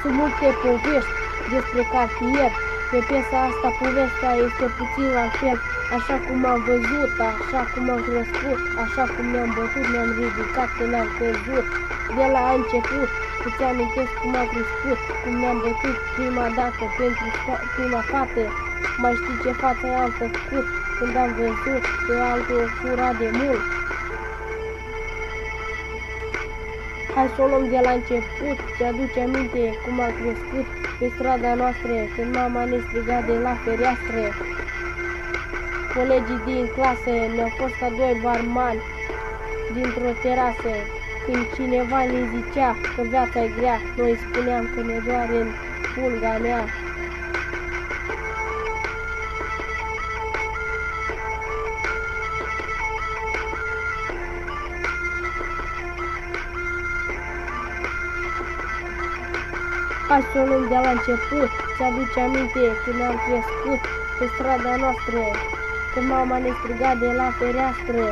Sunt multe povești despre cartier. Pe piesa asta povestea este puțin la fel. Așa cum am văzut, așa cum am crescut, așa cum ne-am bătut, ne-am ridicat, ne-am căzut. De la început, îți amintesc cum am crescut, cum ne-am bătut prima dată pentru prima fată. Mai știi ce față am făcut când am văzut că altul fura de mult? Hai să o luăm de la început, ți-aduce aminte cum am crescut pe strada noastră, când mama ne striga de la fereastră. Colegii din clasă ne-au fost ca doi barmani dintr-o terasă. Când cineva ne zicea că viața e grea, noi spuneam că ne doare în pulga mea. Hai să o luăm de la început, ți-aduce aminte când am crescut pe strada noastră, când mama ne striga de la fereastră.